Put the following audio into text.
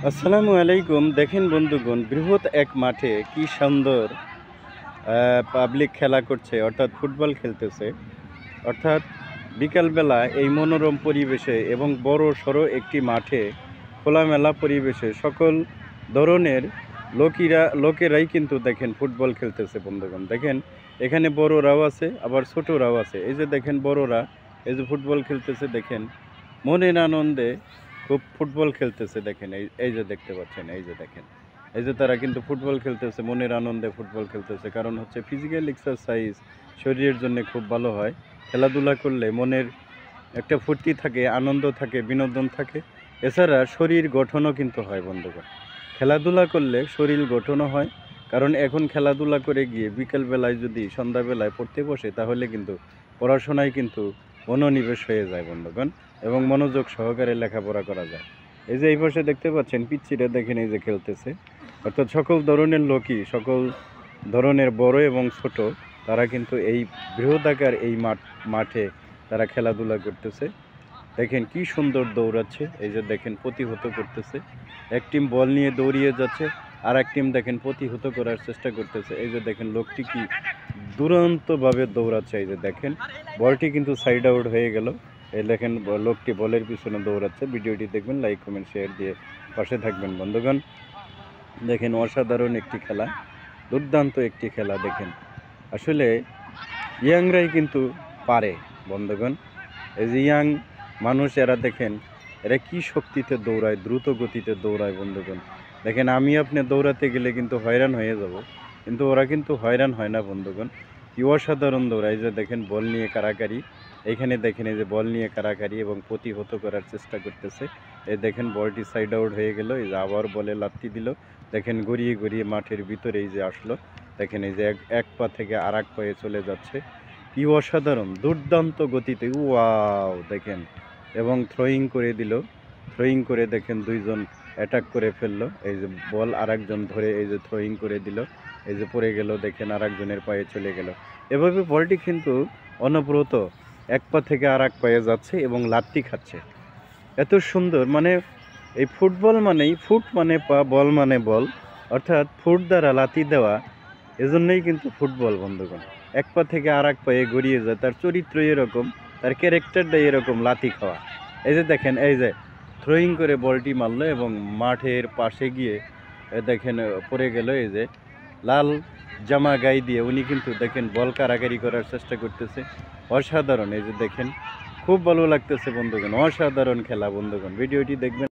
আসসালামু আলাইকুম। দেখেন বন্ধুগণ, বৃহৎ এক মাঠে কি সুন্দর পাবলিক খেলা করছে, অর্থাৎ ফুটবল খেলতেছে। অর্থাৎ বিকালবেলা এই মনোরম পরিবেশে এবং বড় সড়ো একটি মাঠে খোলামেলা পরিবেশে সকল ধরনের লোকেরাই কিন্তু দেখেন ফুটবল খেলতেছে বন্ধুগণ। দেখেন এখানে বড়রাও আছে, আবার ছোটরাও আছে। এই যে দেখেন বড়রা এই যে ফুটবল খেলতেছে, দেখেন মনের আনন্দে খুব ফুটবল খেলতেছে। দেখেন এই যে দেখতে পাচ্ছেন, এই যে দেখেন এই যে তারা কিন্তু ফুটবল খেলতেছে, মনের আনন্দে ফুটবল খেলতেছে। কারণ হচ্ছে ফিজিক্যাল এক্সারসাইজ শরীরের জন্য খুব ভালো হয়। খেলাধুলা করলে মনের একটা ফুর্তি থাকে, আনন্দ থাকে, বিনোদন থাকে। এছাড়া শরীর গঠনও কিন্তু হয় বন্ধুগণ। খেলাধুলা করলে শরীর গঠনও হয়। কারণ এখন খেলাধুলা করে গিয়ে বিকেলবেলায় যদি সন্ধ্যাবেলায় পড়তে বসে, তাহলে কিন্তু পড়াশোনায় কিন্তু মনোনিবেশ হয়ে যায় বন্ধুগণ, এবং মনোযোগ সহকারে লেখাপড়া করা যায়। এই যে এই পাশে দেখতে পাচ্ছেন পিচ্চিরা, দেখেন এই যে খেলতেছে। অর্থাৎ সকল ধরনের লোকই, সকল ধরনের বড় এবং ছোট, তারা কিন্তু এই বৃহদাকার এই মাঠে তারা খেলাধুলা করতেছে। দেখেন কি সুন্দর দৌড়াচ্ছে, এই যে দেখেন প্রতিহত করতেছে। এক টিম বল নিয়ে দৌড়িয়ে যাচ্ছে, আর এক টিম দেখেন প্রতিহত করার চেষ্টা করতেছে। এই যে দেখেন লোকটি কি দুরন্তভাবে দৌড়াচ্ছে। এই যে দেখেন বলটি কিন্তু সাইড আউট হয়ে গেল। এই দেখেন লোকটি বলের পিছনে দৌড়াচ্ছে। ভিডিওটি দেখবেন, লাইক কমেন্ট শেয়ার দিয়ে পাশে থাকবেন বন্ধুগণ। দেখেন অসাধারণ একটি খেলা, দুর্দান্ত একটি খেলা। দেখেন আসলে ইয়াংরাই কিন্তু পারে বন্ধুগণ। এই যে ইয়াং মানুষ, এরা দেখেন এরা কি শক্তিতে দৌড়ায়, দ্রুত গতিতে দৌড়ায় বন্ধুগণ। দেখেন আমি আপনি দৌড়াতে গেলে কিন্তু হয়রান হয়ে যাব, কিন্তু ওরা কিন্তু হয়রান হয় না বন্ধুগণ। কি অসাধারণ দৌড়ায়। যে দেখেন বল নিয়ে কারাকারি, এইখানে দেখেন এই যে বল নিয়ে কারাকারি এবং প্রতিহত করার চেষ্টা করতেছে। এই দেখেন বলটি সাইড আউট হয়ে গেল, এই যে আবার বলে লাত্তি দিল। দেখেন গড়িয়ে গড়িয়ে মাঠের ভিতরে এই যে আসলো। দেখেন এই যে এক পা থেকে আর এক পায়ে চলে যাচ্ছে। কি অসাধারণ দুর্দান্ত গতিতে, ওয়াও দেখেন। এবং থ্রোয়িং করে দিল, থ্রোয়িং করে দেখেন দুইজন অ্যাটাক করে ফেললো। এই যে বল আর একজন ধরে এই যে থ্রোয়িং করে দিল, এই যে পড়ে গেল, দেখেন আর একজনের পায়ে চলে গেল। এভাবে বলটি কিন্তু অনবরত এক পা থেকে আর এক পায়ে যাচ্ছে এবং লাত্তি খাচ্ছে। এত সুন্দর, মানে এই ফুটবল মানেই, ফুট মানে পা, বল মানে বল, অর্থাৎ ফুট দ্বারা লাথি দেওয়া। এজন্যই কিন্তু ফুটবল বন্ধুগণ। এক পা থেকে আর এক পায়ে গড়িয়ে যায়, তার চরিত্র এরকম, তার ক্যারেক্টারটা এরকম, লাথি খাওয়া। এই যে দেখেন এই যে থ্রোয়িং করে বলটি মারলো এবং মাঠের পাশে গিয়ে দেখেন পড়ে গেল। এই যে লাল জামা গায়ে দিয়ে উনি কিন্তু দেখেন বল কারাকারি করার চেষ্টা করতেছে। অসাধারণ, এই যে দেখেন খুব ভালো লাগতেছে বন্ধুগণ, অসাধারণ খেলা বন্ধুগণ। ভিডিওটি দেখবেন।